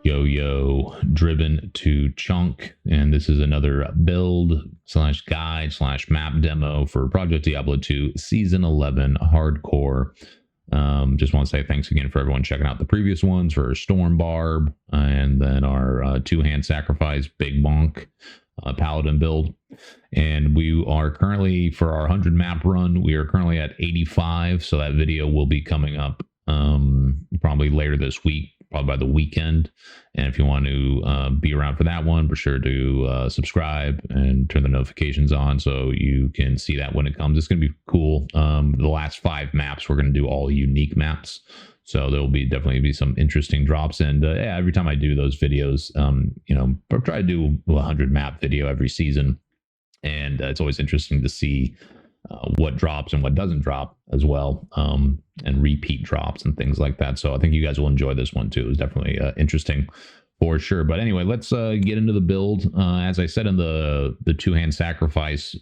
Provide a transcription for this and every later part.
Yo driven to chunk, and this is another build slash guide slash map demo for Project Diablo 2 Season 11 Hardcore. Just want to say thanks again for everyone checking out the previous ones for Storm Barb and then our two-hand sacrifice Big Bonk Paladin build. And we are currently, for our 100 map run, we are currently at 85, so that video will be coming up probably later this week, probably by the weekend. And if you want to be around for that one, be sure to subscribe and turn the notifications on so you can see that when it comes. It's going to be cool. The last 5 maps, we're going to do all unique maps. So there will be definitely be some interesting drops. And yeah, every time I do those videos, you know, I try to do a 100 map video every season. And it's always interesting to see what drops and what doesn't drop as well, and repeat drops and things like that. So I think you guys will enjoy this one too. It's definitely interesting for sure. But anyway, let's get into the build. As I said in the two-hand sacrifice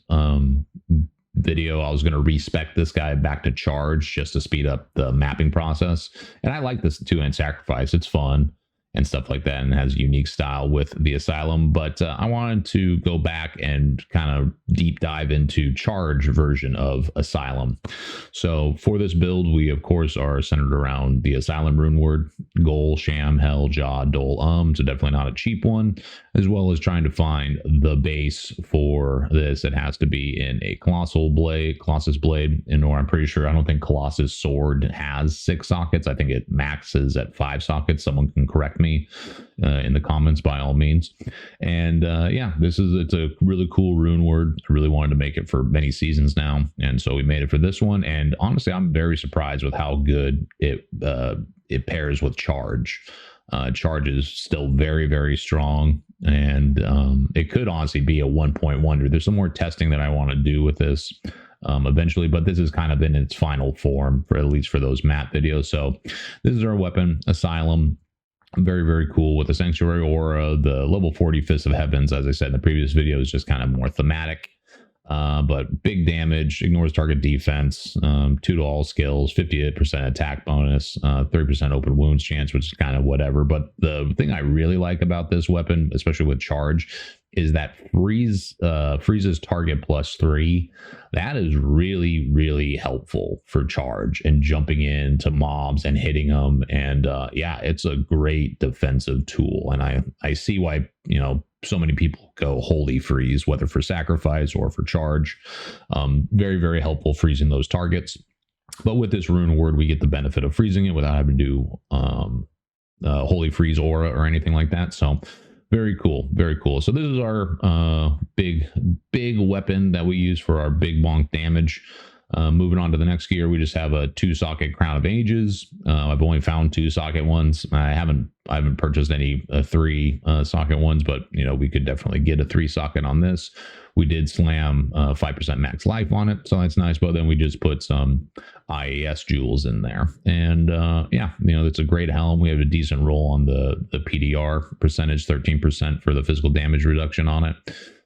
video, I was going to respec this guy back to charge just to speed up the mapping process. And I like this two-hand sacrifice. It's fun and stuff like that, and has unique style with the Asylum. But I wanted to go back and kind of deep dive into charge version of Asylum. So for this build, we of course are centered around the Asylum rune word: Goal, Sham, Hell, Jaw, Dole, so definitely not a cheap one, as well as trying to find the base for this. It has to be in a Colossus blade, or I'm pretty sure, I don't think Colossus sword has 6 sockets. I think it maxes at 5 sockets. Someone can correct me in the comments by all means. And yeah, it's a really cool rune word. I really wanted to make it for many seasons now, and so we made it for this one. And honestly, I'm very surprised with how good it pairs with charge. Charge is still very, very strong, and it could honestly be a 1-point wonder. There's some more testing that I want to do with this eventually, but this is kind of in its final form, for at least for those map videos. So this is our weapon, Asylum. Very, very cool with the Sanctuary Aura. The level 40 Fist of Heavens, as I said in the previous video, is just kind of more thematic. But big damage, ignores target defense, 2 to all skills, 58% attack bonus, 30% open wounds chance, which is kind of whatever. But the thing I really like about this weapon, especially with charge, is that freezes target +3. That is really, really helpful for charge and jumping into mobs and hitting them. And yeah, it's a great defensive tool. And I see why, you know, so many people go holy freeze, whether for sacrifice or for charge. Very, very helpful freezing those targets. But with this rune word, we get the benefit of freezing it without having to do holy freeze aura or anything like that. So very cool, very cool. So this is our big weapon that we use for our big bonk damage. Moving on to the next gear, we just have a 2-socket Crown of Ages. I've only found 2-socket ones. I haven't purchased any 3-socket ones, but you know, we could definitely get a 3-socket on this. We did slam 5% max life on it, so that's nice. But then we just put some IAS jewels in there, and yeah, you know, it's a great helm. We have a decent roll on the PDR percentage, 13% for the physical damage reduction on it.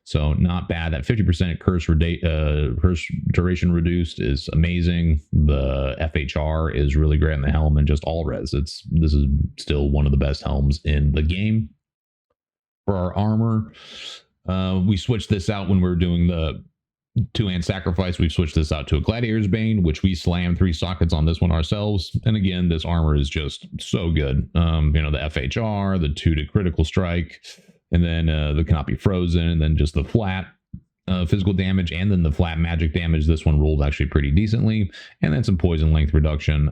So not bad. That 50% curse duration reduced is amazing. The FHR is really great in the helm, and just all res. This is still one of the best helms in the game. For our armor, we switched this out when we were doing the two-hand sacrifice. We've switched this out to a Gladiator's Bane, which we slammed 3 sockets on this one ourselves. And again, this armor is just so good. You know, the FHR, the 2 to critical strike, and then the cannot be frozen, and then just the flat physical damage, and then the flat magic damage. This one rolled actually pretty decently, and then some poison length reduction.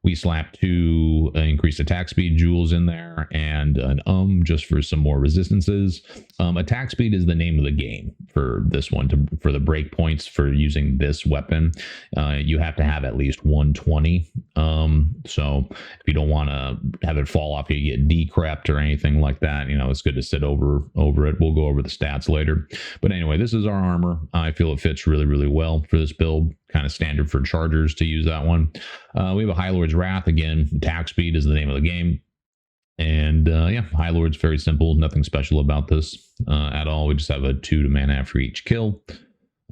We slapped 2 increased attack speed jewels in there, and an just for some more resistances. Attack speed is the name of the game for this one. For the breakpoints for using this weapon, you have to have at least 120. So if you don't want to have it fall off, you get decrept or anything like that, you know, it's good to sit over it. We'll go over the stats later. But anyway, this is our armor. I feel it fits really, really well for this build. Kind of standard for chargers to use that one. We have a High Lord's Wrath. Again, attack speed is the name of the game. And yeah, High Lord's very simple. Nothing special about this at all. We just have a 2 to mana after each kill.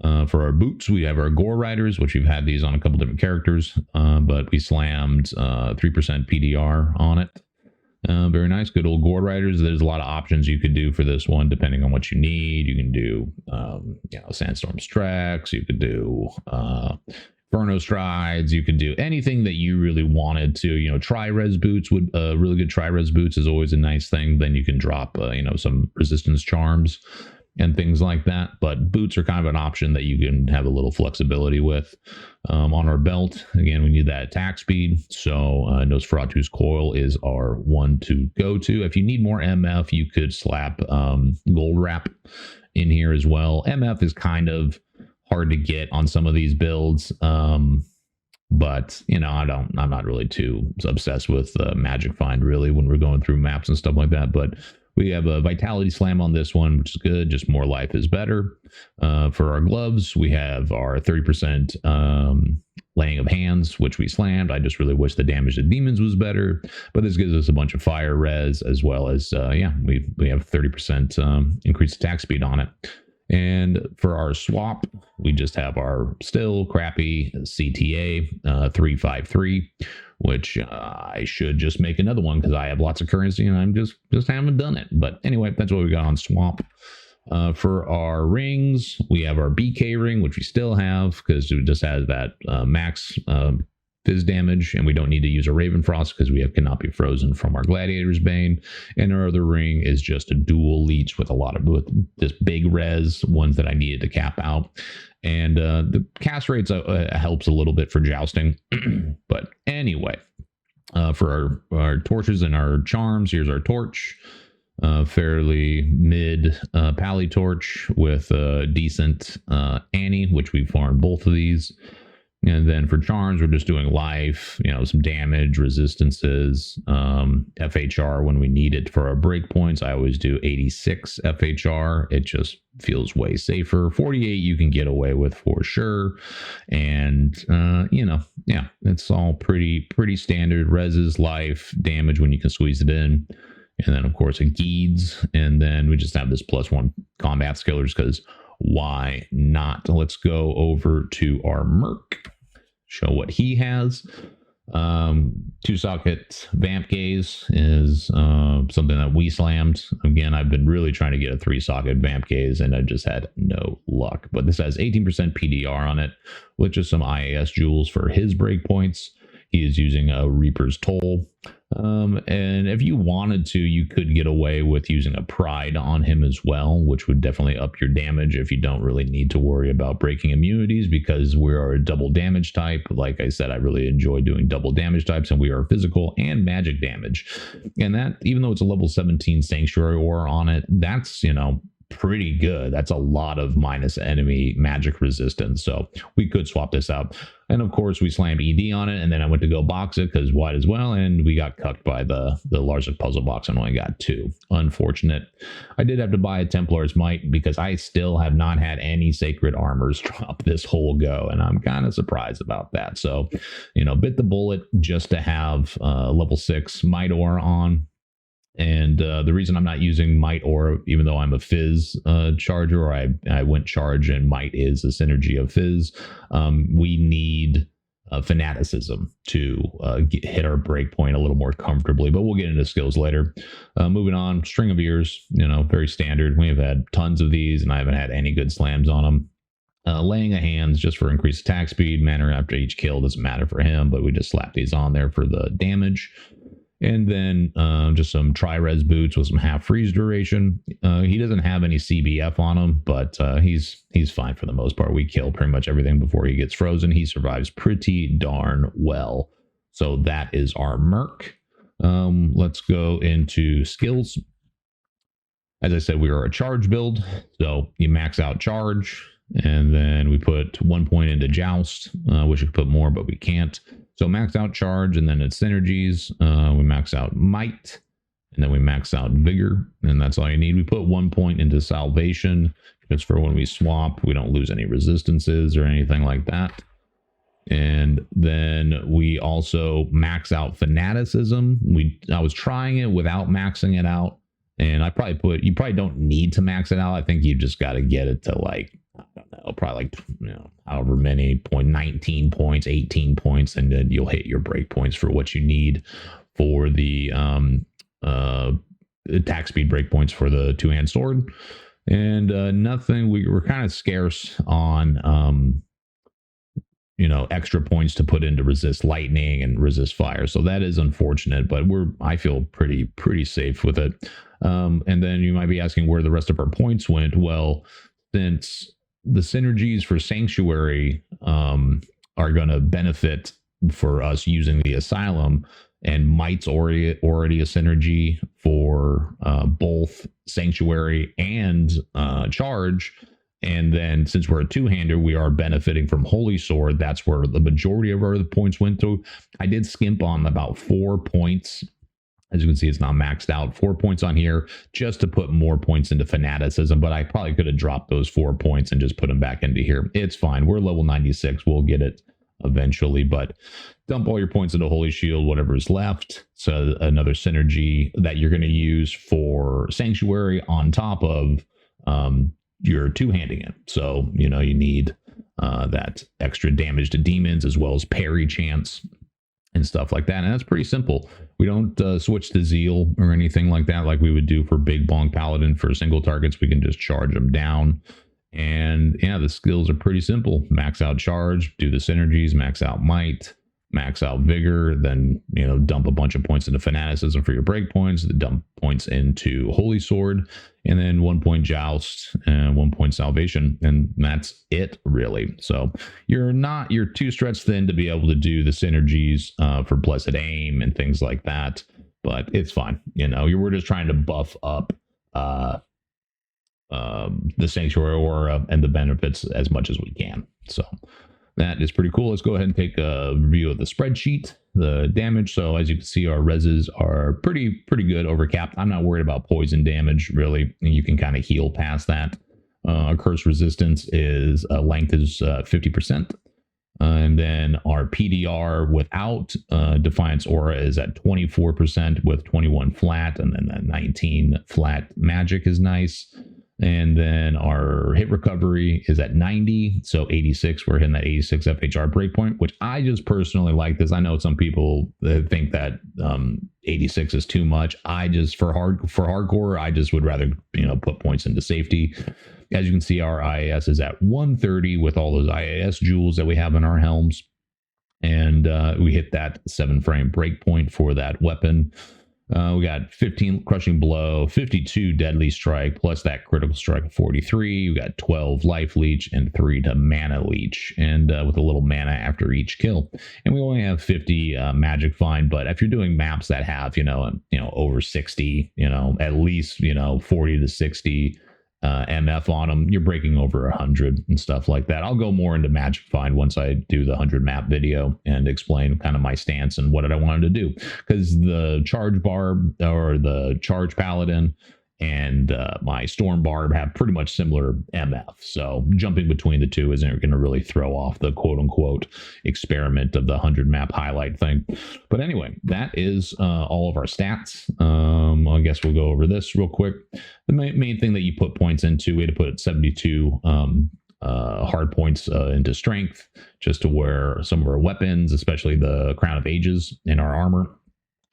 For our boots, we have our Gore Riders, which we've had these on a couple different characters, but we slammed 3% PDR on it. Very nice. Good old Gore Riders. There's a lot of options you could do for this one, depending on what you need. You can do, Sandstorm Strax. You could do Inferno Strides. You could do anything that you really wanted to. Tri-res boots would really good. Tri-res boots is always a nice thing. Then you can drop, some resistance charms and things like that. But boots are kind of an option that you can have a little flexibility with. On our belt, again, we need that attack speed. So Nosferatu's Coil is our one to go to. If you need more MF, you could slap Gold Wrap in here as well. MF is kind of hard to get on some of these builds. But I'm not really too obsessed with Magic Find really when we're going through maps and stuff like that. But we have a Vitality Slam on this one, which is good. Just more life is better. For our gloves, we have our 30% laying of hands, which we slammed. I just really wish the damage to demons was better. But this gives us a bunch of fire res as well as, we have 30% increased attack speed on it. And for our swap, we just have our still crappy CTA 353, which I should just make another one because I have lots of currency and I'm just haven't done it. But anyway, that's what we got on swap. For our rings, we have our BK ring, which we still have because it just has that max fizz damage, and we don't need to use a Raven Frost because we cannot be frozen from our Gladiator's Bane. And our other ring is just a dual leech with with this big res, ones that I needed to cap out. And the cast rates helps a little bit for jousting. But anyway, for our torches and our charms, here's our torch. Fairly mid Pally torch with a decent Annie, which we farmed both of these. And then for charms, we're just doing life, some damage, resistances, FHR when we need it for our breakpoints. I always do 86 FHR. It just feels way safer. 48 you can get away with for sure. And, it's all pretty standard. Reses, life, damage when you can squeeze it in. And then, of course, it Geeds. And then we just have this +1 combat skillers because why not? Let's go over to our Merc, show what he has. 2-socket Vamp Gaze is something that we slammed. Again, I've been really trying to get a 3-socket Vamp Gaze and I just had no luck. But this has 18% PDR on it with just some IAS jewels for his breakpoints. He is using a Reaper's Toll. And if you wanted to, you could get away with using a Pride on him as well, which would definitely up your damage if you don't really need to worry about breaking immunities because we are a double damage type. Like I said, I really enjoy doing double damage types, and we are physical and magic damage. And that, even though it's a level 17 Sanctuary Aura on it, that's, pretty good. That's a lot of minus enemy magic resistance. So we could swap this out. And of course we slammed ED on it, and then I went to go box it because wide as well, and we got cucked by the largest puzzle box and only got 2. Unfortunate. I did have to buy a Templar's Might because I still have not had any sacred armors drop this whole go, and I'm kind of surprised about that. So, bit the bullet just to have level 6 Might Aura on. And the reason I'm not using Might Aura, even though I'm a Fizz charger, or I went charge and Might is a synergy of Fizz, we need Fanaticism to hit our breakpoint a little more comfortably, but we'll get into skills later. Moving on, String of Ears, very standard. We have had tons of these, and I haven't had any good slams on them. Laying of Hands just for increased attack speed. Mana after each kill doesn't matter for him, but we just slap these on there for the damage. And then just some Tri-Res boots with some half freeze duration. He doesn't have any CBF on him, but he's fine for the most part. We kill pretty much everything before he gets frozen. He survives pretty darn well. So that is our Merc. Let's go into skills. As I said, we are a charge build. So you max out charge, and then we put 1 point into Joust. Wish we could put more, but we can't. So max out charge, and then it's synergies. We max out might, and then we max out vigor, and that's all you need. We put 1 point into salvation because for when we swap, we don't lose any resistances or anything like that. And then we also max out fanaticism. I was trying it without maxing it out, and you probably don't need to max it out. I think you just got to get it to like, I don't know, probably however many 19 points, 18 points, and then you'll hit your breakpoints for what you need for the attack speed breakpoints for the two-hand sword. And nothing, we were kind of scarce on extra points to put in to resist lightning and resist fire. So that is unfortunate, but I feel pretty safe with it. And then you might be asking where the rest of our points went. Well, since the synergies for Sanctuary are going to benefit for us using the Asylum, and Might's already a synergy for both Sanctuary and Charge. And then since we're a two-hander, we are benefiting from Holy Sword. That's where the majority of our points went to. I did skimp on about 4 points. As you can see, it's not maxed out. 4 points on here just to put more points into Fanaticism, but I probably could have dropped those 4 points and just put them back into here. It's fine. We're level 96. We'll get it eventually, but dump all your points into Holy Shield, whatever is left. So another synergy that you're going to use for Sanctuary on top of you're two-handing it. So, you need that extra damage to demons as well as parry chance and stuff like that. And that's pretty simple. We don't switch to Zeal or anything like that like we would do for Big Bonk Paladin for single targets. We can just charge them down. And yeah, the skills are pretty simple. Max out Charge, do the synergies, max out Might, max out Vigor, then, dump a bunch of points into Fanaticism for your breakpoints, dump points into Holy Sword, and then 1 point Joust and 1 point Salvation. And that's it, really. So you're too stretched thin to be able to do the synergies for Blessed Aim and things like that. But it's fine. We're just trying to buff up the Sanctuary Aura and the benefits as much as we can. So that is pretty cool. Let's go ahead and take a review of the spreadsheet, the damage. So as you can see, our reses are pretty good over capped. I'm not worried about poison damage, really. You can kind of heal past that. Our curse resistance is length is 50%. And then our PDR without Defiance Aura is at 24% with 21 flat. And then that 19 flat magic is nice. And then our hit recovery is at 90. So 86, we're hitting that 86 FHR breakpoint, which I just personally like this. I know some people think that 86 is too much. I just, for hardcore, I just would rather, put points into safety. As you can see, our IAS is at 130 with all those IAS jewels that we have in our helms. And we hit that 7-frame breakpoint for that weapon. We got 15 Crushing Blow, 52 Deadly Strike, plus that Critical Strike of 43. We got 12 Life Leech and 3 to Mana Leech, and with a little mana after each kill. And we only have 50 Magic Find, but if you're doing maps that have, over 60, at least, 40 to 60 MF on them, you're breaking over 100 and stuff like that. I'll go more into Magic Find once I do the 100 map video and explain kind of my stance and what I wanted to do, because the Charge Barb or the Charge Paladin and my Storm Barb have pretty much similar MF. So jumping between the two isn't going to really throw off the quote unquote experiment of the 100 map highlight thing. But anyway, that is all of our stats. I guess we'll go over this real quick. The main thing that you put points into, we had to put 72 hard points into strength, just to wear some of our weapons, especially the Crown of Ages in our armor.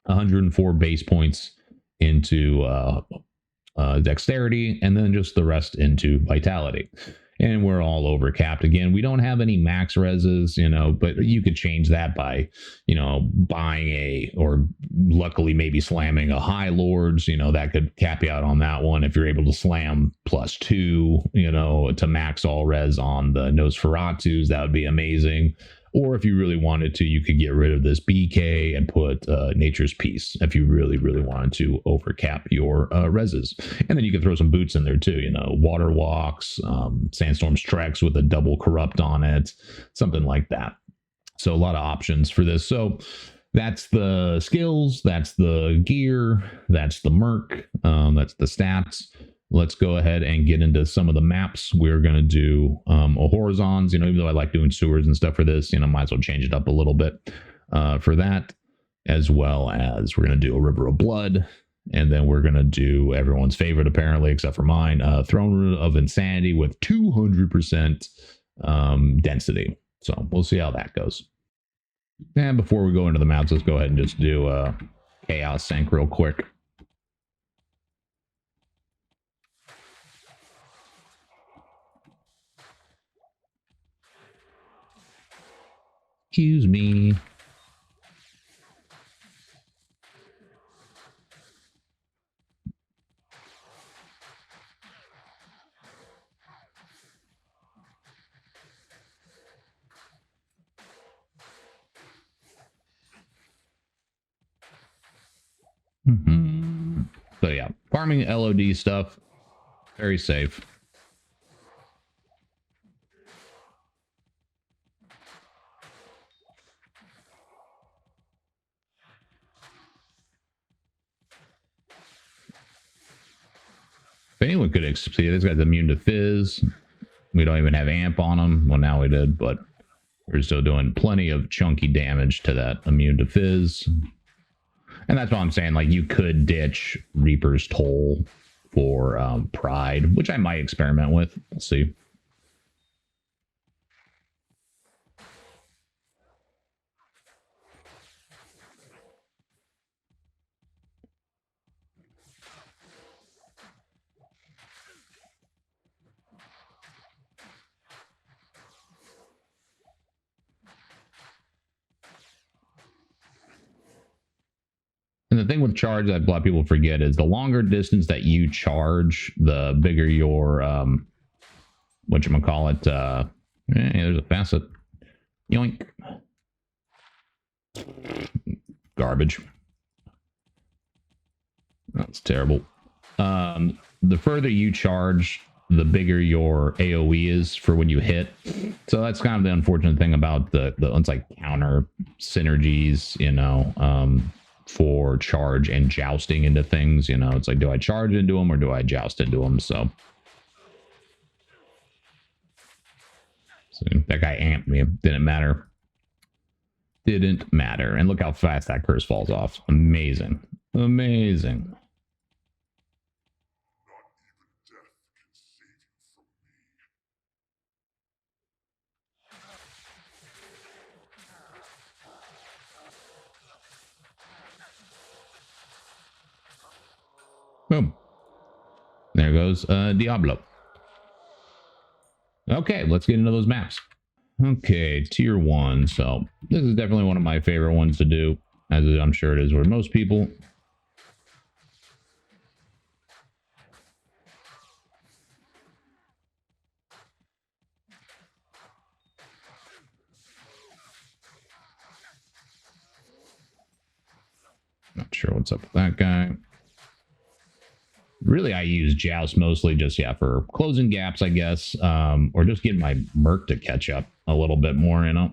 104 base points into dexterity, and then just the rest into vitality. And we're all over capped again. We don't have any max reses, but you could change that by, buying or luckily maybe slamming a High Lords, that could cap you out on that one. If you're able to slam +2, to max all res on the Nosferatus, that would be amazing. Or if you really wanted to, you could get rid of this BK and put Nature's Peace if you really, really wanted to overcap your reses. And then you could throw some boots in there too, Water Walks, Sandstorm's Treks with a double corrupt on it, something like that. So a lot of options for this. So that's the skills, that's the gear, that's the Merc, that's the stats. Let's go ahead and get into some of the maps. We're going to do horizons, even though I like doing sewers and stuff for this, might as well change it up a little bit for that, as well as we're going to do a River of Blood. And then we're going to do everyone's favorite, apparently, except for mine, Throne of Insanity with 200% density. So we'll see how that goes. And before we go into the maps, let's go ahead and just do Chaos Sanc real quick. Excuse me. So yeah, farming LOD stuff, very safe. If anyone could see, this guy's immune to fizz. We don't even have amp on him. Well, now we did, but we're still doing plenty of chunky damage to that immune to fizz. And that's what I'm saying. Like, you could ditch Reaper's Toll for Pride, which I might experiment with. We'll see. And the thing with charge that a lot of people forget is the longer distance that you charge, the bigger your whatchamacallit, there's a facet. Yoink. Garbage. That's terrible. The further you charge, the bigger your AoE is for when you hit. So that's kind of the unfortunate thing about the it's like counter synergies, you know, for charge and jousting into things. You know, it's like, do I charge into them or do I joust into them? So that guy amped me. Didn't matter. Didn't matter. And look how fast that curse falls off. Amazing. Amazing. Boom. There goes Diablo. Okay, let's get into those maps. Okay, tier 1. So this is definitely one of my favorite ones to do, as I'm sure it is with most people. Not sure what's up with that guy. Really, I use Joust mostly just, yeah, for closing gaps, I guess, or just getting my Merc to catch up a little bit more, you know.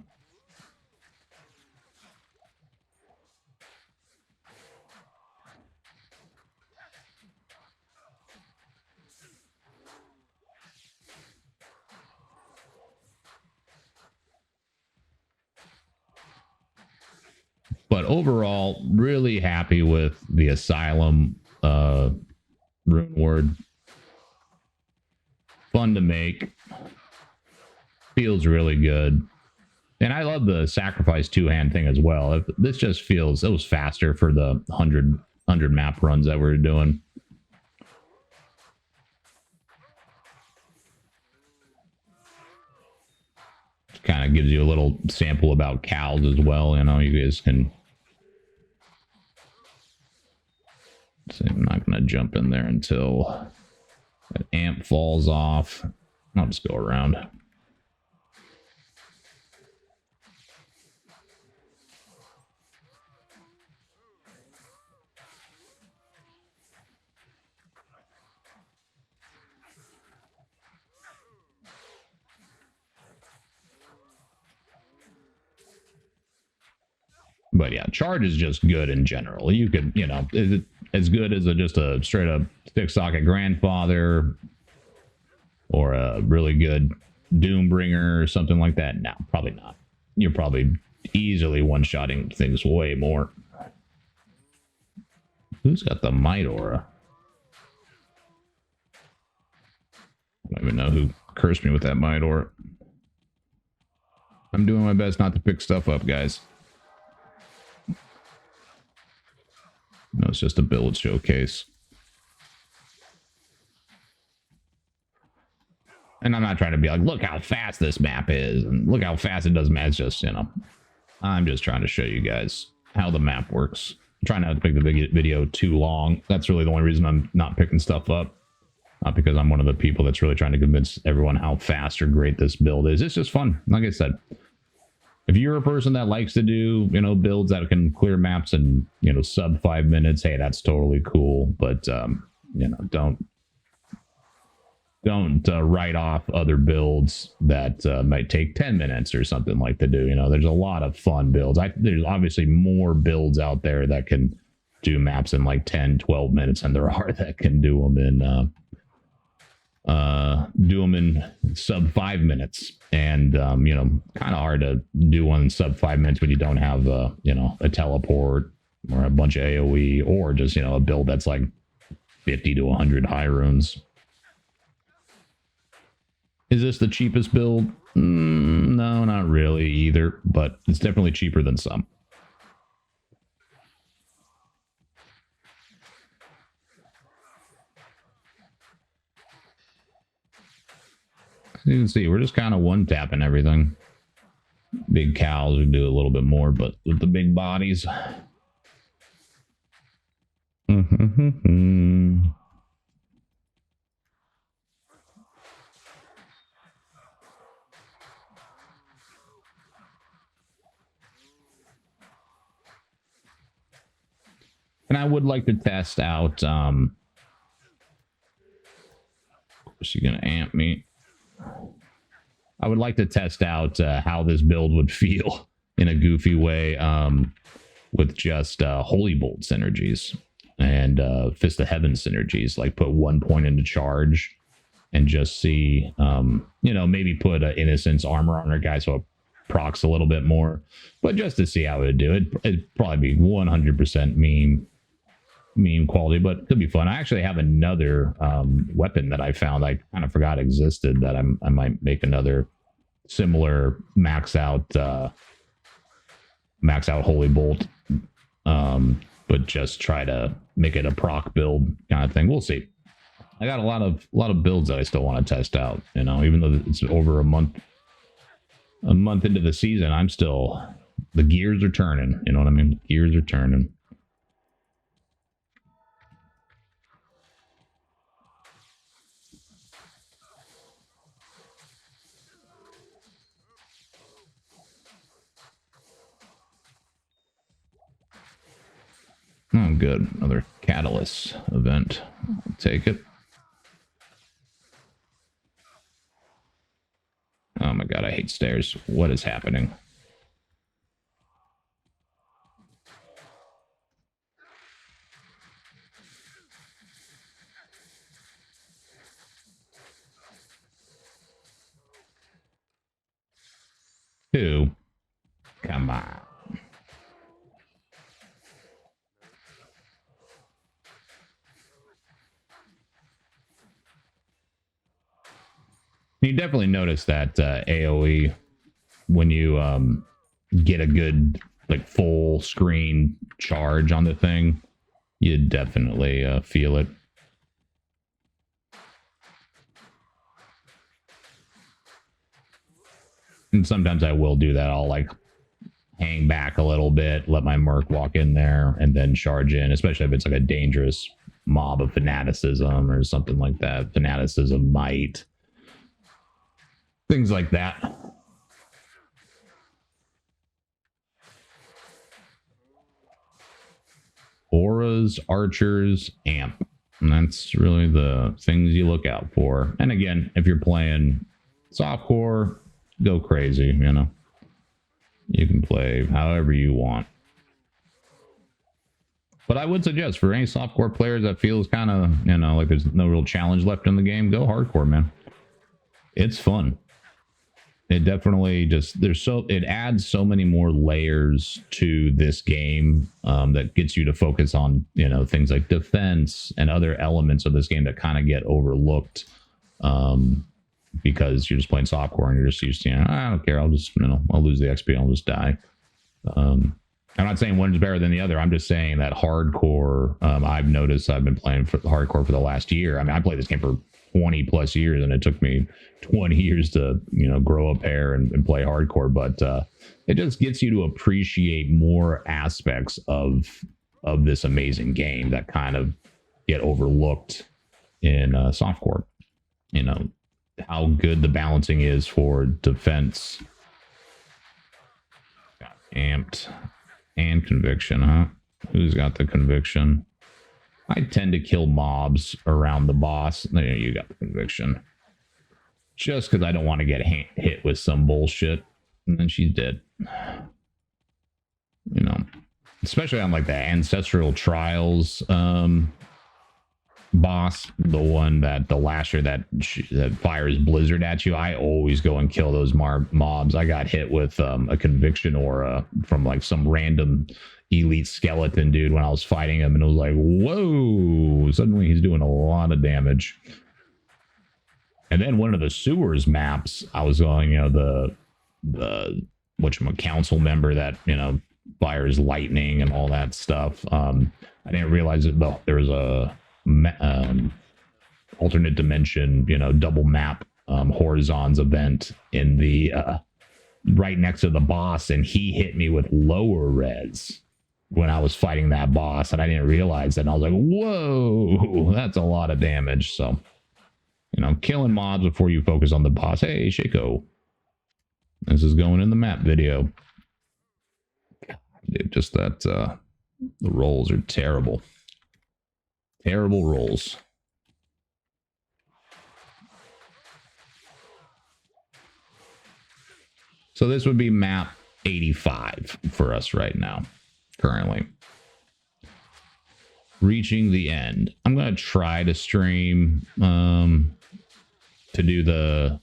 But overall, really happy with the Asylum rune word. Fun to make. Feels really good. And I love the sacrifice two-hand thing as well. This just feels, it was faster for the 100 map runs that we're doing. Kind of gives you a little sample about cows as well. You know, you guys can... So I'm not going to jump in there until that amp falls off. I'll just go around. But yeah, charge is just good in general. You could, you know, is it as good as just a straight up stick socket grandfather or a really good Doombringer or something like that? No, probably not. You're probably easily one-shotting things way more. Who's got the Might Aura? I don't even know who cursed me with that Might Aura. I'm doing my best not to pick stuff up, guys. No, it's just a build showcase. And I'm not trying to be like, look how fast this map is, and look how fast it does, man. It's just, you know, I'm just trying to show you guys how the map works. I'm trying not to make the video too long. That's really the only reason I'm not picking stuff up. Not because I'm one of the people that's really trying to convince everyone how fast or great this build is. It's just fun. Like I said, if you're a person that likes to do, builds that can clear maps in, sub 5 minutes, hey, that's totally cool. But, don't write off other builds that might take 10 minutes or something like to do. There's a lot of fun builds. There's obviously more builds out there that can do maps in like 10, 12 minutes than there are that can do them in sub 5 minutes. And kind of hard to do one in sub 5 minutes when you don't have a teleport or a bunch of AoE or just a build that's like 50 to 100 high runes. Is this the cheapest build? No, not really either, but it's definitely cheaper than some. As you can see, we're just kind of one-tapping everything. Big cows, we do a little bit more, but with the big bodies. And I would like to test out, of course you're going to amp me. I would like to test out how this build would feel in a goofy way with just Holy Bolt synergies and Fist of Heaven synergies. Like put 1 point into charge and just see, maybe put Innocence armor on our guy so it procs a little bit more. But just to see how it would do. It'd probably be 100% meme quality, but it could be fun. I actually have another weapon that I found I kind of forgot existed that I might make another similar max out Holy Bolt, but just try to make it a proc build kind of thing. We'll see. I got a lot of builds that I still want to test out, even though it's over a month into the season. I'm still, the gears are turning, you know what I mean? Gears are turning. Oh, good. Another Catalyst event. I'll take it. Oh my god, I hate stairs. What is happening? Two. Come on. You definitely notice that AoE when you get a good like full screen charge on the thing, you definitely feel it. And sometimes I will do that. I'll like hang back a little bit, let my Merc walk in there, and then charge in, especially if it's like a dangerous mob of fanaticism or something like that. Fanaticism, might. Things like that. Auras, archers, amp. And that's really the things you look out for. And again, if you're playing softcore, go crazy, You can play however you want. But I would suggest for any softcore players that feels kind of, like there's no real challenge left in the game, go hardcore, man. It's fun. It definitely just, it adds so many more layers to this game that gets you to focus on, things like defense and other elements of this game that kind of get overlooked because you're just playing softcore and you're just used to, I don't care. I'll just, I'll lose the XP. I'll just die. I'm not saying one's better than the other. I'm just saying that hardcore, I've noticed I've been playing for hardcore for the last year. I mean, I played this game for 20 plus years, and it took me 20 years to, you know, grow up hair and play hardcore. But it just gets you to appreciate more aspects of this amazing game that kind of get overlooked in softcore. You know, how good the balancing is for defense. Got amped and conviction, huh? Who's got the conviction? I tend to kill mobs around the boss. There, you got the conviction. Just because I don't want to get hit with some bullshit. And then she's dead. You know, especially on like the Ancestral Trials boss, the one that the lasher that fires blizzard at you. I always go and kill those mobs. I got hit with a conviction aura from like some random elite skeleton dude when I was fighting him, and it was like, whoa, suddenly he's doing a lot of damage. And then one of the sewers maps, I was going, you know, the council member that, you know, fires lightning and all that stuff. I didn't realize that there was a alternate dimension, you know, double map horizons event in the right next to the boss, and he hit me with lower res when I was fighting that boss, and I didn't realize that, and I was like, whoa, that's a lot of damage. So, you know, killing mobs before you focus on the boss. Hey, Shaco, this is going in the map video. Dude, just that the rolls are terrible. Terrible rolls. So this would be map 85 for us right now, currently. Reaching the end. I'm going to try to stream to do the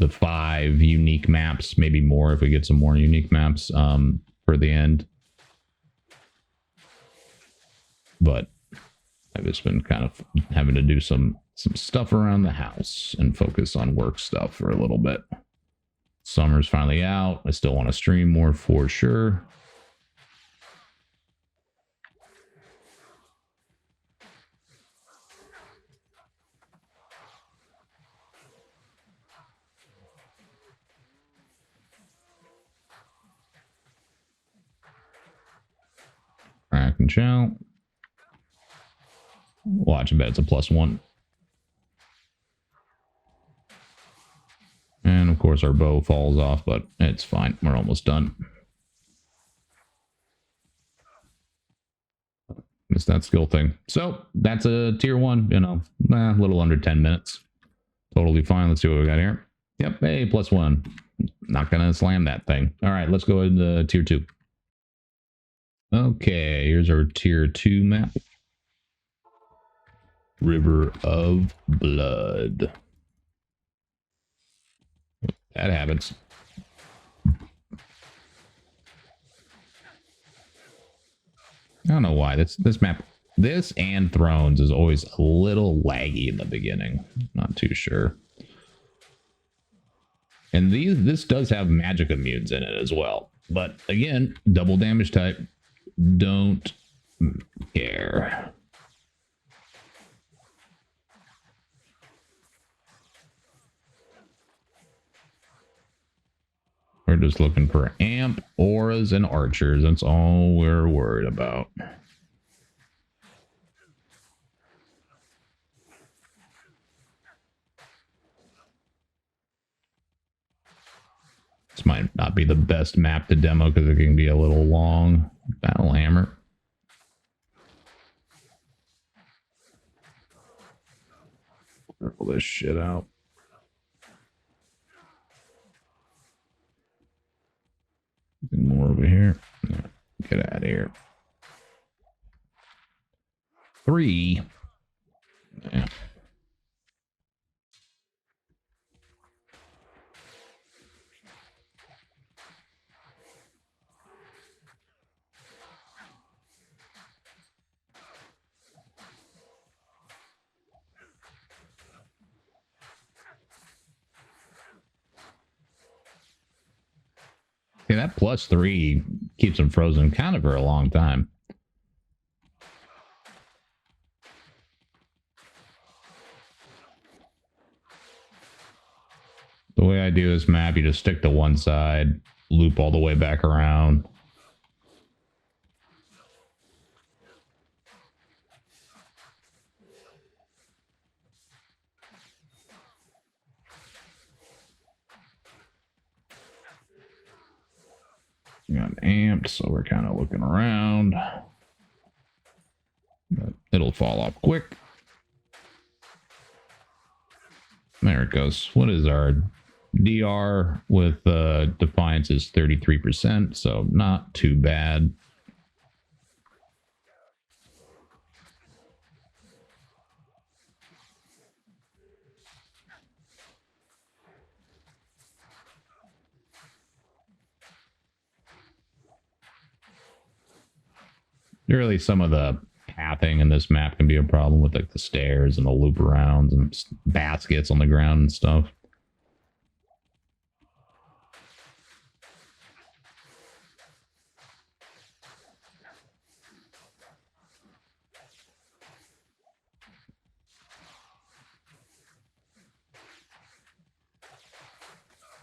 5 unique maps, maybe more if we get some more unique maps for the end. But I've just been kind of having to do some stuff around the house and focus on work stuff for a little bit. Summer's finally out. I still want to stream more for sure. Crack and shout. Watch, I bet it's a +1. And of course our bow falls off, but it's fine. We're almost done. Missed that skill thing. So that's a tier 1, you know, a little under 10 minutes. Totally fine. Let's see what we got here. Yep, hey, +1. Not gonna slam that thing. All right, let's go into tier 2. Okay, here's our tier 2 map. River of Blood. That happens. I don't know why this map, this and Thrones, is always a little laggy in the beginning. Not too sure. And this does have magic immunes in it as well. But again, double damage type. Don't care. We're just looking for amp, auras, and archers. That's all we're worried about. This might not be the best map to demo because it can be a little long. Battle Hammer. Pull this shit out. More over here. Get out of here. 3. Yeah. Yeah, that +3 keeps them frozen kind of for a long time. The way I do this map, you just stick to one side, loop all the way back around. Got amped, so we're kind of looking around. But it'll fall off quick. There it goes. What is our DR with Defiance is 33%, so not too bad. Really, some of the pathing in this map can be a problem with like the stairs and the loop arounds and baskets on the ground and stuff.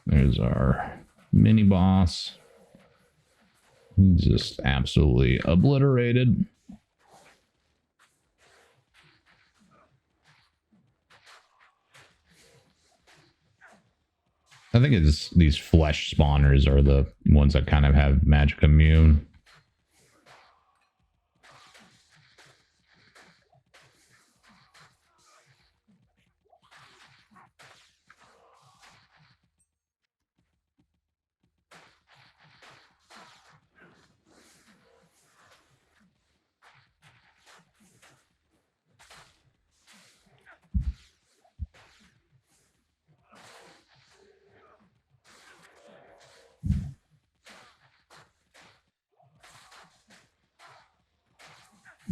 There's our mini boss. He's just absolutely obliterated. I think it's these flesh spawners are the ones that kind of have magic immune.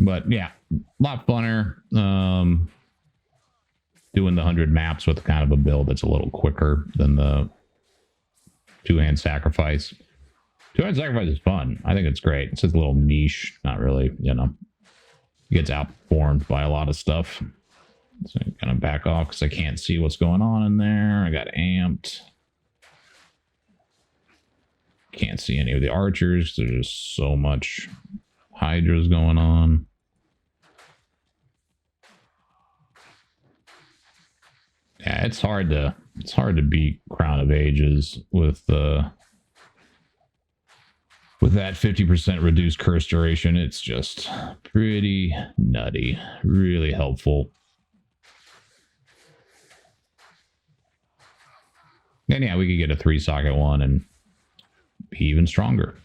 But yeah, a lot funner. Doing the 100 maps with kind of a build that's a little quicker than the two-hand sacrifice. Two-hand sacrifice is fun. I think it's great. It's just a little niche. Not really, you know. It gets outperformed by a lot of stuff. So I'm gonna back off because I can't see what's going on in there. I got amped. Can't see any of the archers. There's just so much hydras going on. Yeah, it's hard to beat Crown of Ages with that 50% reduced curse duration. It's just pretty nutty. Really helpful. And yeah, we could get a 3-socket one and be even stronger.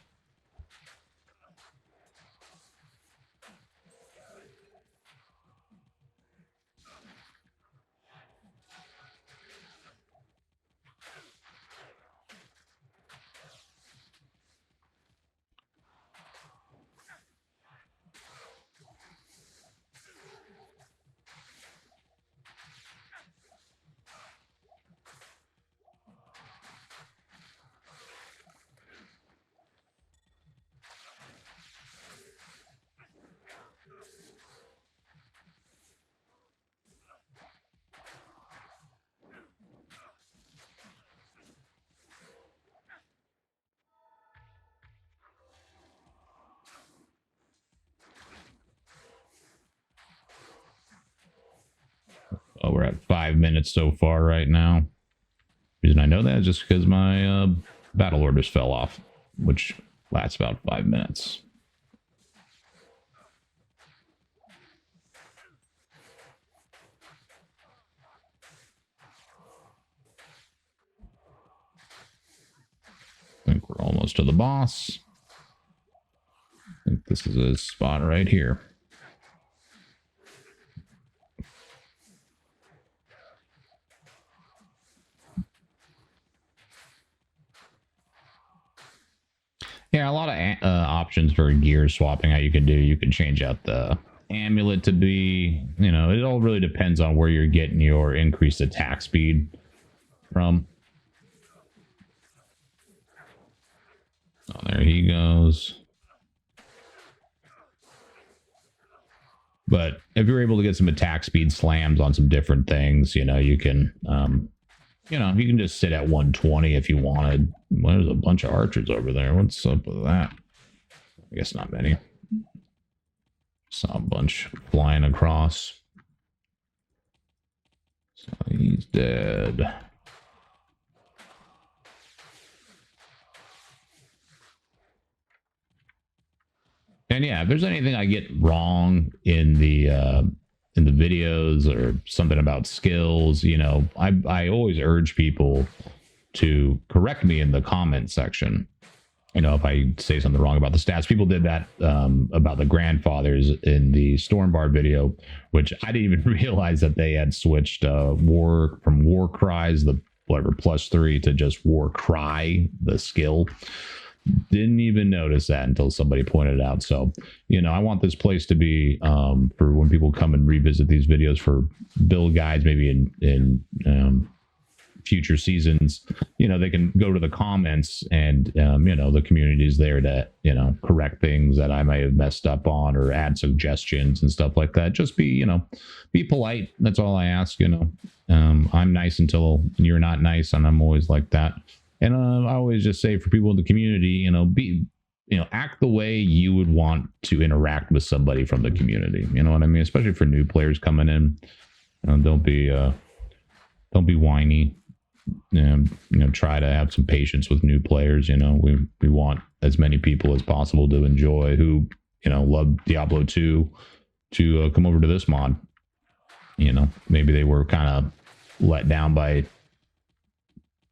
Oh, we're at 5 minutes so far right now. The reason I know that is just because my battle orders fell off, which lasts about 5 minutes. I think we're almost to the boss. I think this is a spot right here. Yeah, a lot of options for gear swapping how you can do. You can change out the amulet to be, you know, it all really depends on where you're getting your increased attack speed from. Oh, there he goes. But if you're able to get some attack speed slams on some different things, you know, you can You know, you can just sit at 120 if you wanted. Well, there's a bunch of archers over there. What's up with that? I guess not many. Saw a bunch flying across. So he's dead. And yeah, if there's anything I get wrong in the videos or something about skills, you know, I always urge people to correct me in the comment section. You know, if I say something wrong about the stats. People did that about the grandfathers in the Stormbar video, which I didn't even realize that they had switched war from war cries, the whatever +3 to just war cry, the skill. Didn't even notice that until somebody pointed it out. So, you know, I want this place to be for when people come and revisit these videos for build guides, maybe in future seasons, you know, they can go to the comments and, you know, the community is there to, you know, correct things that I may have messed up on or add suggestions and stuff like that. Just be, you know, be polite. That's all I ask, you know. I'm nice until you're not nice, and I'm always like that. And I always just say for people in the community, you know, act the way you would want to interact with somebody from the community. You know what I mean? Especially for new players coming in. Don't be whiny. You know, try to have some patience with new players. You know, we want as many people as possible to enjoy who, you know, love Diablo 2 to come over to this mod. You know, maybe they were kind of let down by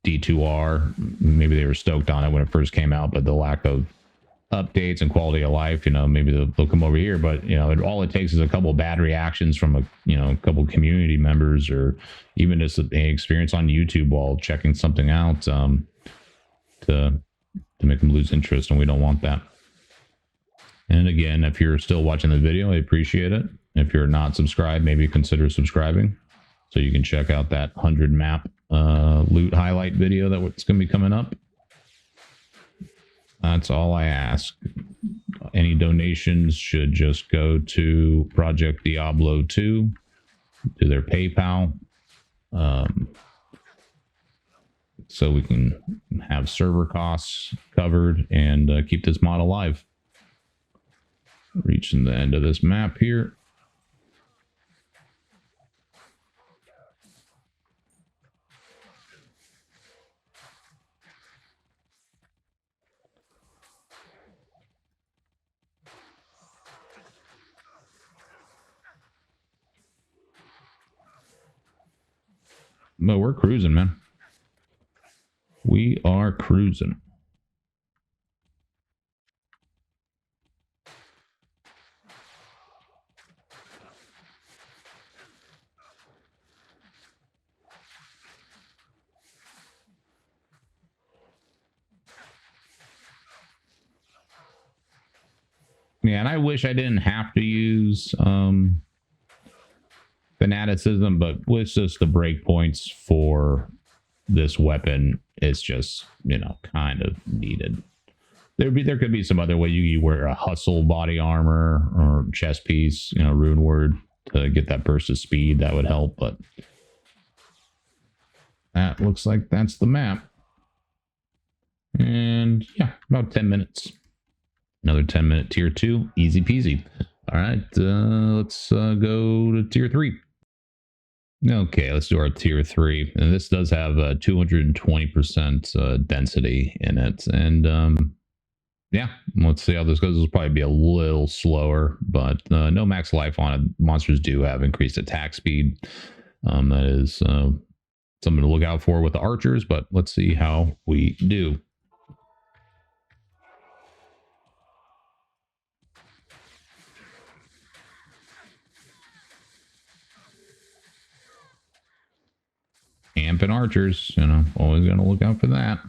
D2R. Maybe they were stoked on it when it first came out, but the lack of updates and quality of life, you know, maybe they'll come over here. But, you know, all it takes is a couple of bad reactions from a couple of community members, or even just an experience on YouTube while checking something out to make them lose interest, and we don't want that. And again, if you're still watching the video, I appreciate it. If you're not subscribed, maybe consider subscribing so you can check out that 100 map loot highlight video that's going to be coming up. That's all I ask. Any donations should just go to Project Diablo 2, to their PayPal, so we can have server costs covered and keep this mod alive. Reaching the end of this map here. But we're cruising, man. We are cruising. Yeah, and I wish I didn't have to use fanaticism, but with just the breakpoints for this weapon, it's just, you know, kind of needed. There could be some other way. You wear a hustle body armor or chest piece, you know, rune word to get that burst of speed. That would help, but that looks like that's the map. And yeah, about 10 minutes. Another 10-minute tier 2, easy peasy. All right, let's go to tier 3. Okay, let's do our tier 3. And this does have 220% density in it. And yeah, let's see how this goes. This will probably be a little slower, but no max life on it. Monsters do have increased attack speed. That is something to look out for with the archers, but let's see how we do. Amp and archers, you know, always going to look out for that.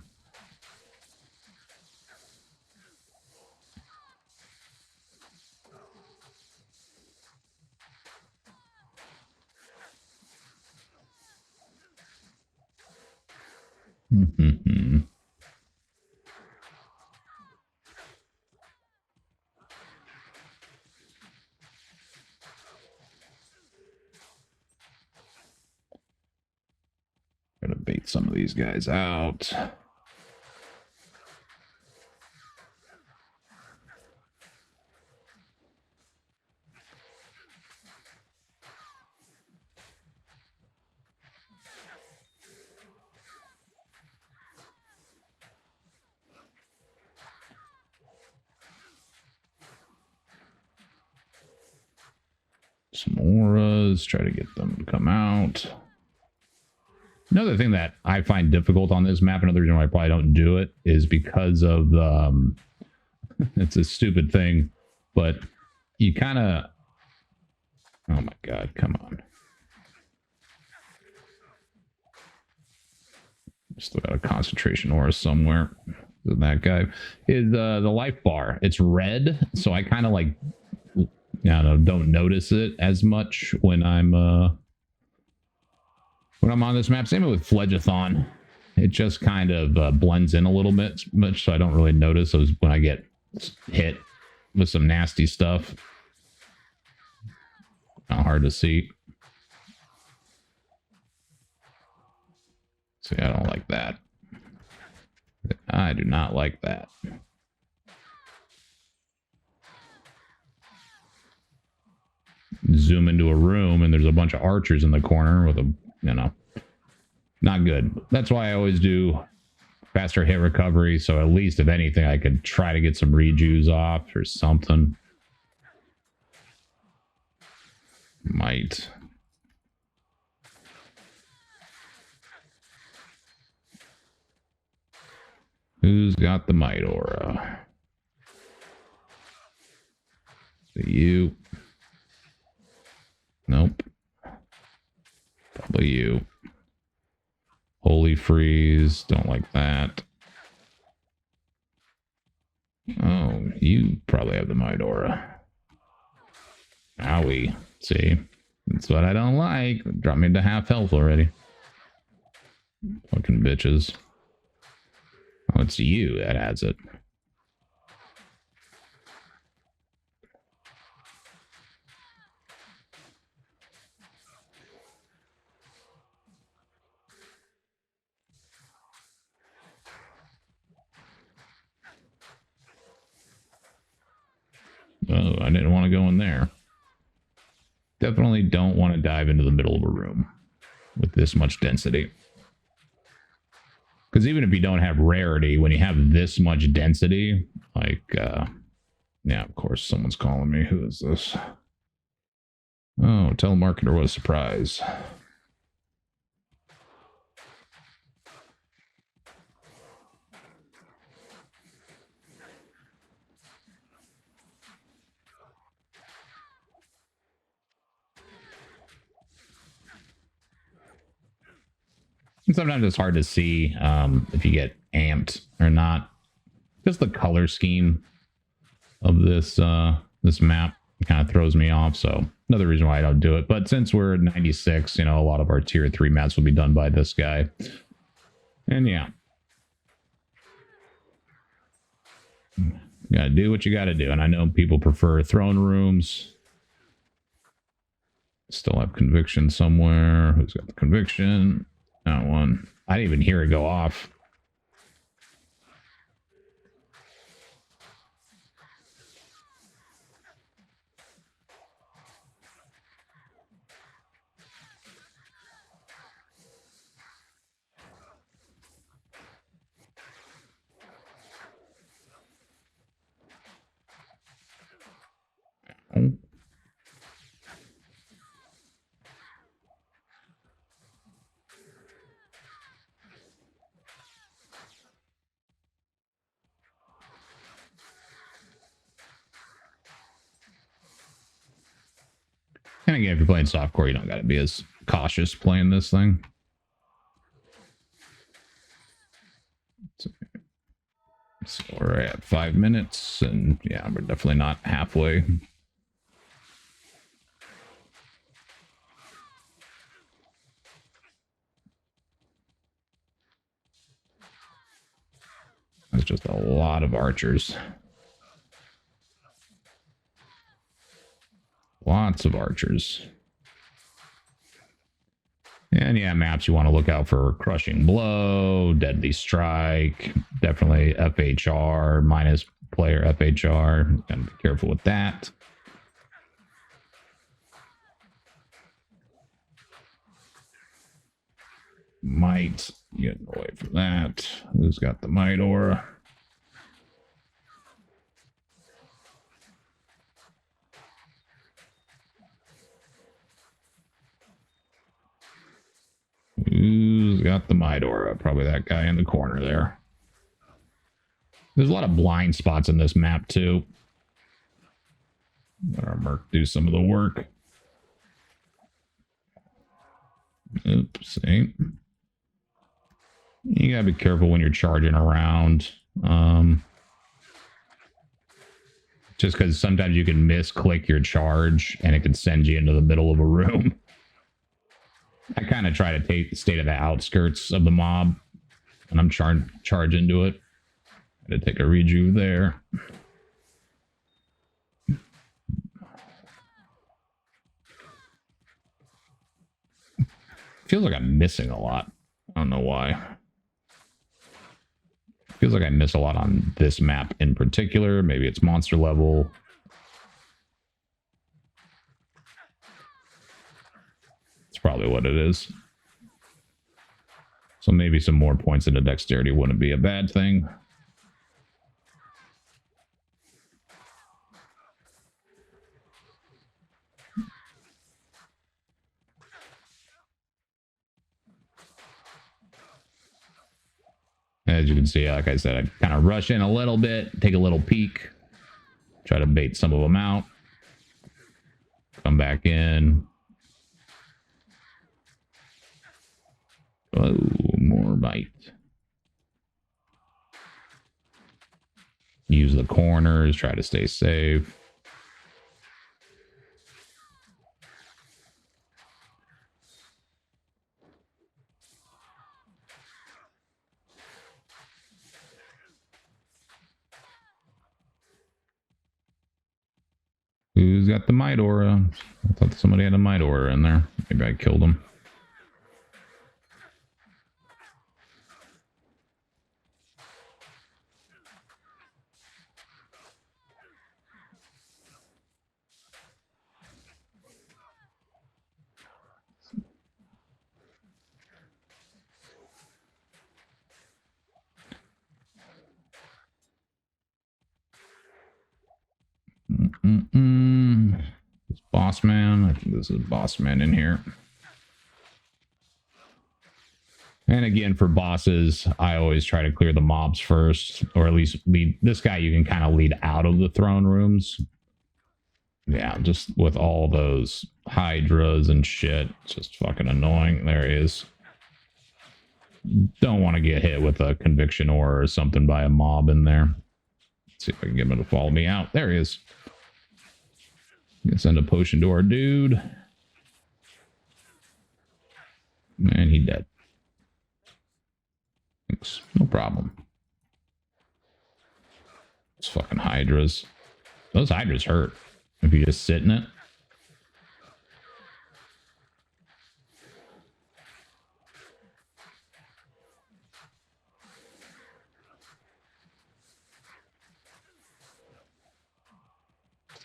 Gonna bait some of these guys out. Some auras, try to get them to come out. Another thing that I find difficult on this map, another reason why I probably don't do it, is because of it's a stupid thing, but you kind of, oh my god, come on. Still got a concentration aura somewhere. That guy is the life bar. It's red, so I kind of like, I don't notice it as much when I'm on this map. Same with Phlegethon. It just kind of blends in a little bit much, so I don't really notice those when I get hit with some nasty stuff. Not hard to see. See, I don't like that. I do not like that. Zoom into a room and there's a bunch of archers in the corner with a, not good. That's why I always do faster hit recovery, so at least if anything I could try to get some rejues off or something. Might. Who's got the might aura? Is it you? Nope. Probably you. Holy freeze. Don't like that. Oh, you probably have the might aura. Owie. See? That's what I don't like. Drop me to half health already. Fucking bitches. Oh, it's you that adds it. Oh, I didn't want to go in there. Definitely don't want to dive into the middle of a room with this much density. Because even if you don't have rarity, when you have this much density, like, yeah, of course, someone's calling me. Who is this? Oh, telemarketer, what a surprise. And sometimes it's hard to see if you get amped or not. Just the color scheme of this this map kind of throws me off. So another reason why I don't do it. But since we're 96, a lot of our tier 3 maps will be done by this guy. And yeah. You gotta do what you gotta do. And I know people prefer throne rooms. Still have conviction somewhere. Who's got the conviction? That one. I didn't even hear it go off. Oh. And again, if you're playing softcore, you don't got to be as cautious playing this thing. So we're at 5 minutes, and yeah, we're definitely not halfway. That's just a lot of archers. Lots of archers. And yeah, maps you want to look out for: Crushing Blow, Deadly Strike, definitely FHR, minus player FHR. Gotta be careful with that. Might, getting away from that. Who's got the Might Aura? Who's got the Might Aura? Probably that guy in the corner there. There's a lot of blind spots in this map too. Let our Merc do some of the work. Oops. You gotta be careful when you're charging around. Just because sometimes you can misclick your charge and it can send you into the middle of a room. I kind of try to stay to the outskirts of the mob when I'm charge into it. Had to take a rejuve there. Feels like I'm missing a lot. I don't know why. Feels like I miss a lot on this map in particular. Maybe it's monster level. It's probably what it is. So maybe some more points into dexterity wouldn't be a bad thing. As you can see, like I said, I kind of rush in a little bit, take a little peek, try to bait some of them out, come back in. Oh, more bite. Use the corners, try to stay safe. Who's got the Might Aura? I thought somebody had a Might Aura in there. Maybe I killed him. This boss man. I think this is boss man in here. And again, for bosses, I always try to clear the mobs first, or at least lead. This guy you can kind of lead out of the throne rooms. Yeah, just with all those hydras and shit. It's just fucking annoying. There he is. Don't want to get hit with a conviction aura or something by a mob in there. Let's see if I can get him to follow me out. There he is. Gonna send a potion to our dude. And he dead. Thanks. No problem. It's fucking hydras. Those hydras hurt if you just sit in it.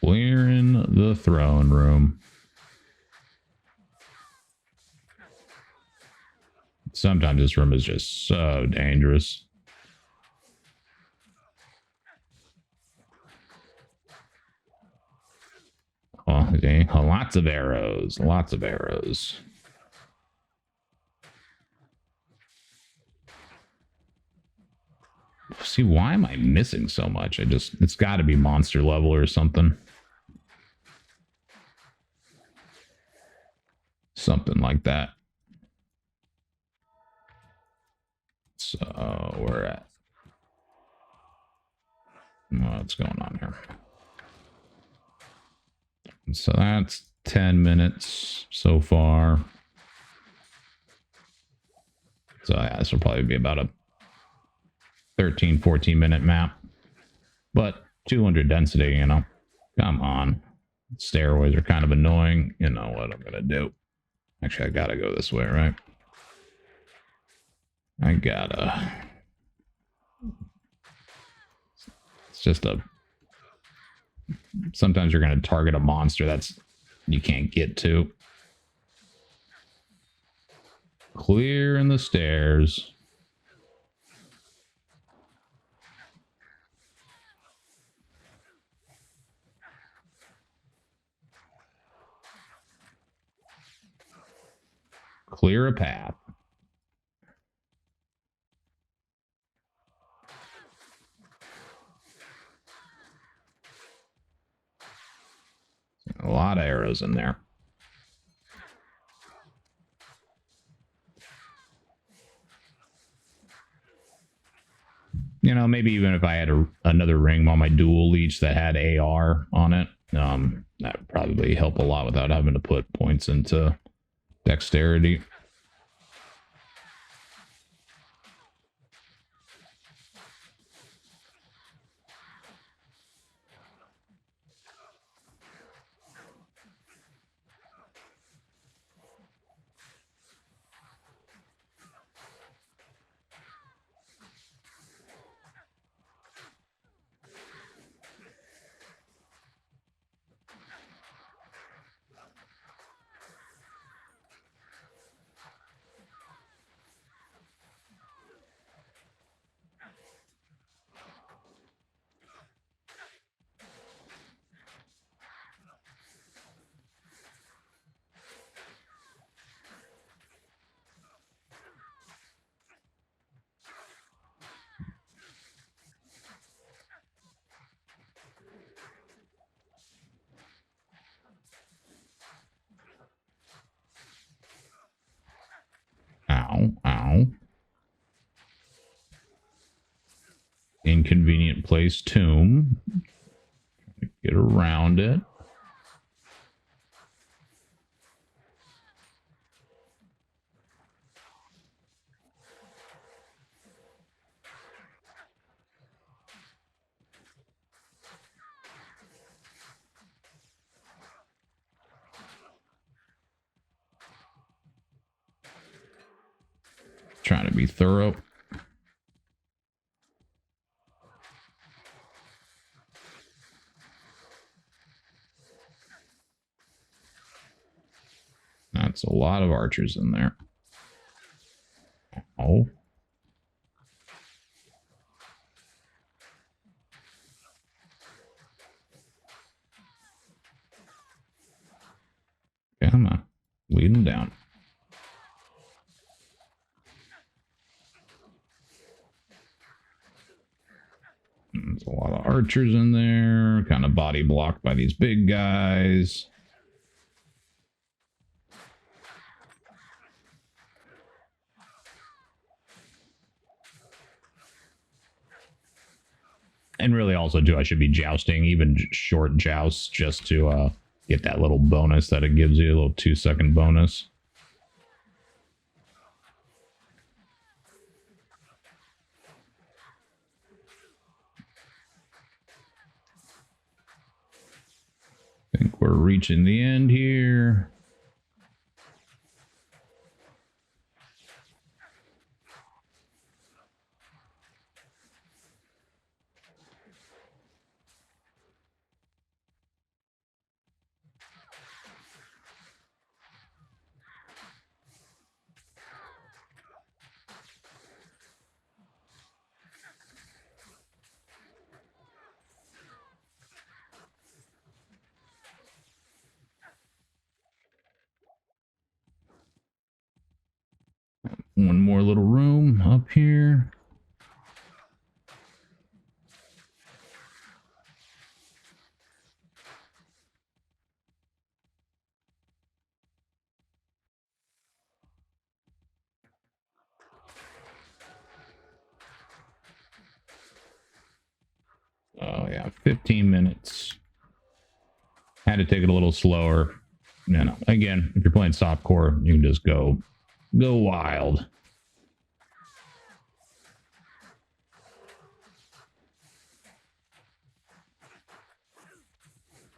Clearing the throne room. Sometimes this room is just so dangerous. Oh, okay. Lots of arrows. Lots of arrows. See, why am I missing so much? It's got to be monster level or something. Something like that. So we're at... What's going on here? So that's 10 minutes so far. So yeah, this will probably be about a 13, 14 minute map. But 200 density, you know. Come on. Stairways are kind of annoying. You know what I'm going to do. Actually, I gotta go this way, right? I gotta. It's just a. Sometimes you're gonna target a monster that's you can't get to. Clearing the stairs. Clear a path. A lot of arrows in there. You know, maybe even if I had another ring on my dual leech that had AR on it, that would probably help a lot without having to put points into dexterity. Ow, ow. Inconvenient place tomb. Get around it. Trying to be thorough. That's a lot of archers in there. Oh. Come on. Lead them down. There's a lot of archers in there. Kind of body blocked by these big guys. And really also, too, I should be jousting, even short jousts, just to get that little bonus that it gives you, a little 2-second bonus. I think we're reaching the end here. One more little room up here. Oh yeah, 15 minutes. Had to take it a little slower. You know, again, if you're playing softcore, you can just go wild.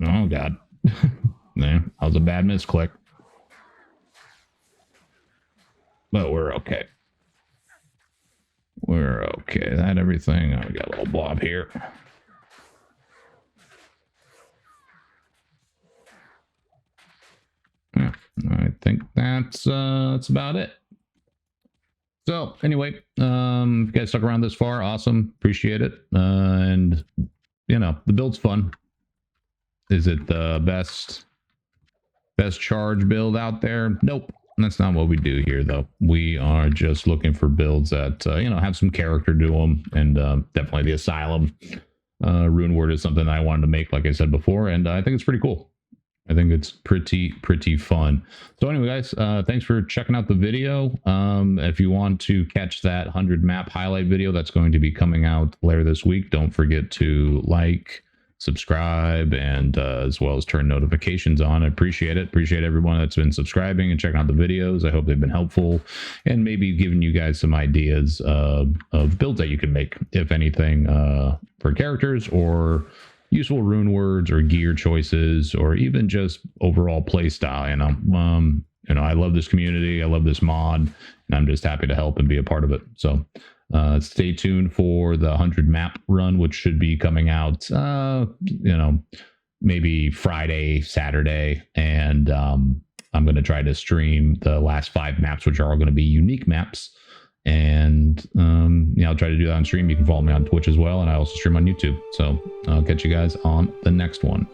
Oh god. Man, that was a bad misclick. okay. We're okay. That everything. Oh, we got a little blob here. Yeah, I think that's about it. So anyway, if you guys stuck around this far, awesome. Appreciate it. And you know, the build's fun. Is it the best charge build out there? Nope. That's not what we do here, though. We are just looking for builds that, you know, have some character to them. And definitely the Asylum rune word is something I wanted to make, like I said before. And I think it's pretty cool. I think it's pretty fun. So anyway, guys, thanks for checking out the video. If you want to catch that 100 map highlight video that's going to be coming out later this week, don't forget to like, subscribe, and as well as turn notifications on. I appreciate it. Appreciate everyone that's been subscribing and checking out the videos. I hope they've been helpful and maybe giving you guys some ideas of builds that you can make, if anything, for characters or useful rune words or gear choices or even just overall play style. You know, I love this community. I love this mod, and I'm just happy to help and be a part of it. So stay tuned for the 100 map run, which should be coming out, you know, maybe Friday, Saturday. And I'm going to try to stream the last 5 maps, which are all going to be unique maps. And yeah, I'll try to do that on stream. You can follow me on Twitch as well. And I also stream on YouTube. So I'll catch you guys on the next one.